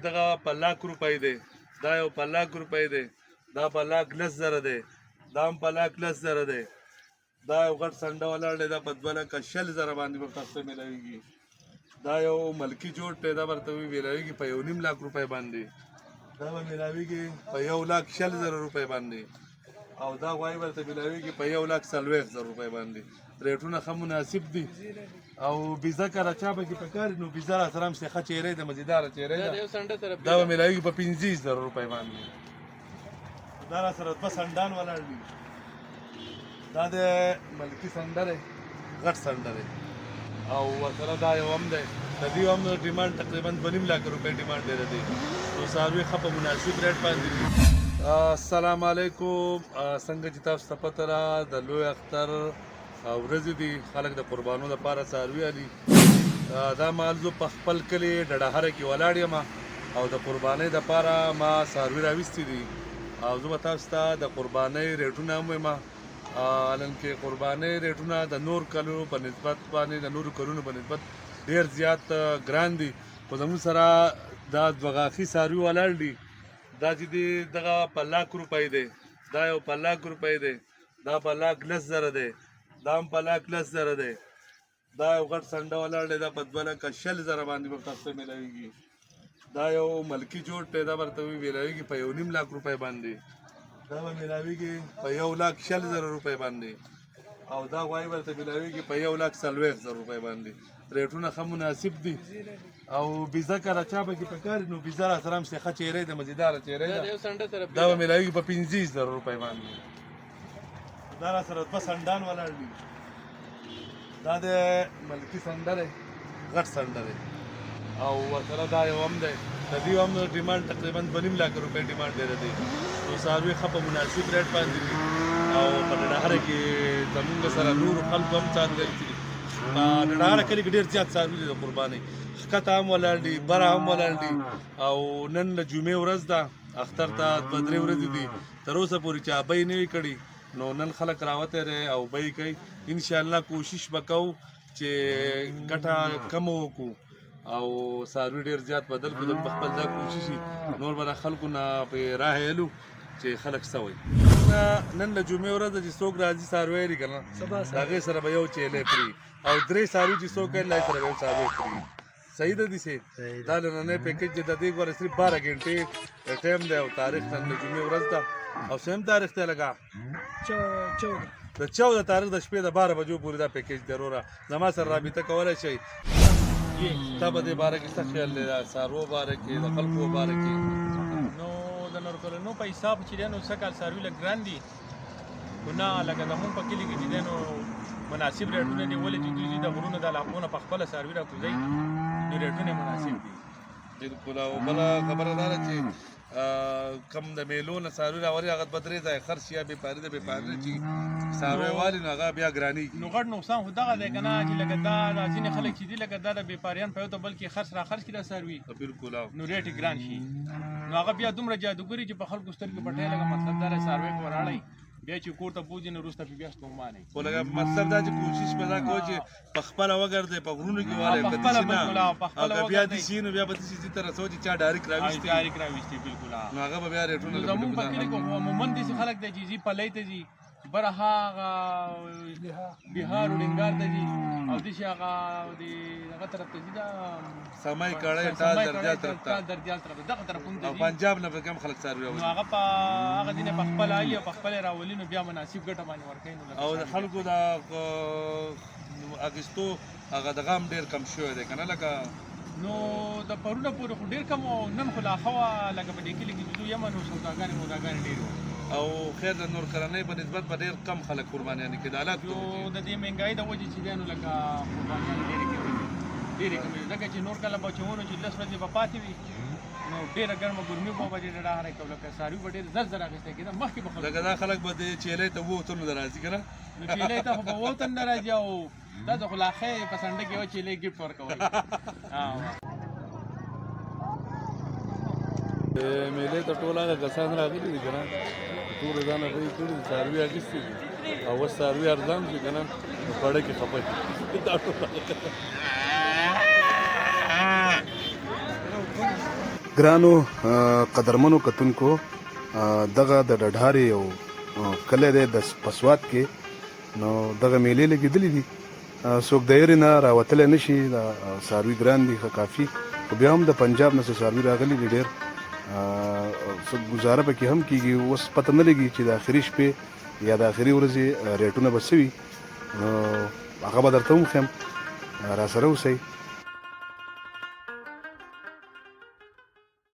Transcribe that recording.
دغه په لاک روپۍ دی، دا یو په لاک روپۍ دی، دا په لاک 10,000 دی، دا هم په لاک 10,000 دی، دا یو غټ سنډه ولاړ دی، دا په 2,40,000 باندې به تاسو ته میلاویږي. دا یو ملکي جوړ دی، دا ورته میلاویږي په 1.5 لاک روپۍ باندې. دا به میلاویږي په 1,40,000 روپۍ باندې. او دا غوایي ورته میلاویږي په 1,40,000 روپۍ باندې. ریټونه ښه مناسب دي. او بیزه که راچا پکې پکار نو بیزه راسره هم شته، ښه چهرې ده، مزیداره چهرې ده. دا به میلاویږي په 50,000 روپۍ باندې. دا راسره دوه سنډان ولاړ دي. دا د ملکي سنډه دی، غټ سنډه دی. او ورسره دا یو هم دی، د دې هم ډیمانډ تقریبا 2.5 لاک روپۍ ډیمانډ ډېره دی. نو څاروي ښه په مناسب ریټ باندې دي. السلام علیکم. څنګه چې تاسو ته پته ده د لوی اختر ورځې دي، خلک د قربانو لپاره څاروي الي. دا مال زه په خپل کلي ډډهره کې ولاړ یم او د قربانۍ دپاره ما څاروي راویستي دي. او زه به تاسو ته د قربانۍ ریټونه هم وایم. نن کې قربانۍ ریټونه د نور کلونو په نسبت باندې، د نورو کلونو په نسبت ډېر زیات ګران دي. خو زموږ سره دا دوه غاښي څاروي ولاړ دي. دا چې دی دغه په لاک روپۍ دی، دا یو په لاک روپۍ دی، دا په لاک 10,000 دی، دا هم په لاک 10,000 دی. دا یو غټ سنډه ولاړ دی، دا په 2,40,000 باندې به تاسو ته میلاویږي. دا یو ملکي جوړ دی، دا ورته میلاویږي په 1.5 لاک روپۍ باندې. دا به میلاویږي په 1,40,000 روپۍ باندې. او دا غوایي ورته میلاویږي په 1,40,000 روپۍ باندې. ریټونه ښه مناسب دي. او بیزه که راچا پکې پکار نو بیزه راسره هم شته، ښه چهرې ده، مزیداره چهرې ده. دا به میلاویږي په 50,000 روپۍ باندې. دا راسره دوه سنډان ولاړ دي. دا د ملکي سنډه دی، غټ سنډه دی. او ورسره دا یو هم دی، د دې هم ډیمانډ تقریبا 2.5 لاک روپۍ ډیمانډ ډېره دی. نو څاروي ښه په مناسب ریټ باندې دي. او په ډډهره کې زمونږ سره نورو خلکو هم څاروي دي. په ډډهره کلي کې ډېر زیات څاروي دي د قربانۍ. ښکته هم ولاړ دي، بره هم ولاړ دي. او نن د جمعې ورځ ده، اختر ته 2-3 ورځې دي. تر اوسه پورې چا بیې نه وي کړي. نو نن خلک راوتی دی او بیې کوي. انشاءالله کوشش به کوو چې ګټه کمه وکړو او څاروي ډېر زیات بدل کړو. په خپل ځای کوشش وي، نور به د خلکو نه پې راه یلو چې خلک څه وایي. نن د جمعې ورځ ده چې څوک راځي څاروی لري که نه، د هغې سره به یو چیلی خوري. او 3 څاروي چې څوک کوي له هغې سره به یو څاروی خوري. صحیح ده دسې. دا نننی پیکج دی، د دې ګوره صرف 12 ګنټې ټایم دی او تاریخ نن د جمعې ورځ ده. او سیم تاریخ دی لکه 14 د 14 تاریخ د شپې د 12 بجو پورې دا پیکج دی. وروره زما سره رابطه کولی شئ. تا په دې باره کې څه خیال دی، د څاروو باره کې، د خلکو باره کې؟ نو د نور کلونو په حساب چې دی نو څه کال څاروي لږ ګران دي. خو نه لکه زمونږ په کلي کې چې دی نو مناسب ریټونه دي. ولې چې دوی د غرونو د علاقو نه په خپله څاروي راکوزوي نو ریټونه یې مناسب دي. بالکل. او بله خبره دا ده چې کم د میلو نه څاروي راولي هغه 2-3 ځایه خرڅ شي، یا بېپاري ده، بېپاري نه چې څاروی والي نو هغه بیا ګرانېږي. نو غټ نقصان خو دغه دی که نه چې لکه دا ځینې خلک چې دي لکه دا د بېپاریان په یو ته بل کې خرڅ را خرڅ کړي دا څاروي، بالکل. نو ریټ یې ګران شي. نو هغه بیا دومره جادوګري چې په خلکو سترګې پټوي. لکه مطلب دا دی څاروی که وراړئ بیا چې کور ته بوځي نو وروسته بیا ستومانئ. خو لکه مطلب دا چې کوشش به دا کوو چې په خپله وګرځئ، په غرونو کې والئ، که داسې نه او که بیا داسې نو بیا به داسې ځي ته رسوو چې چا ډایرکټ راویستي. بالکل. نو هغه به بیا ریټونه زمونږ په کلي کې عموماً داسې خلک دی چې ځي پلی ته ځي، بره هغه بهار ولنګار ته ځي، او داسې هغه د هغه طرف ته ځي، دا سمای کړی ټال درجال طرف ته، دغه طرفونه ته او ځي. پنجاب نه به کم خلک څاروي نو راولي. هغه په هغه ځینې په خپله الي او په خپله یې راولي، نو بیا مناسب ګټه باندې ورکوي. او د خلکو د اخیستو هغه دغه هم ډېر کم شوی دی که نه. لکه نو د پرونه پورې خو ډېر کم و. نن خو لا ښه وه، لکه په دې کلي کې چې زه یم نو سوداګانې ډېرې وې. او خیر د نور کلنۍ په نسبت به ډېر کم خلک قربانیانې کېده. حالات یو د دې مهنګایي د وجې چې دی نو لکه قربانیانې ډېرې کمې وي. ځکه چې نور کله به چې ونو چې 10 ورځې به پاتې وي نو ډېره ګرمه ګرمي به ډېره ډهره کوي. لکه څاروي به ډېر زر اخیستی کېده مخکې به خلک. لکه دا خلک به د چیلۍ ته 2 تنو ته راځي که نه. نو چیلۍ ته خو به 2 تن نه راځي. او دا د خو لا ښه په سنډه کې یوه چیلۍ ګفټ ورکوئ. میلې ته ټول هغه کسان راغلي دي که نه، ټولو ځانه بیې کړي دي، څاروي اخیستي دي. او اوس څاروي ارزان شي که نه نو پړه کې خفه دي. دا ټول ګرانو قدرمنو کتونکو دغه د ډډهارې یو کلی دی د پسوات کې نو دغه میلې لګېدلې دي څوک د ایرې نه راوتلی نه شي دا څاروي ګران دي ښه کافي خو بیا هم د پنجاب نه څه څاروي راغلي دي ډېر څه ګزاره پکې هم کېږي اوس پته نه لګي چې د آخري شپې یا د آخري ورځې ریټونه به څه وي نو هغه به درته هم ښیم راسره اوسئ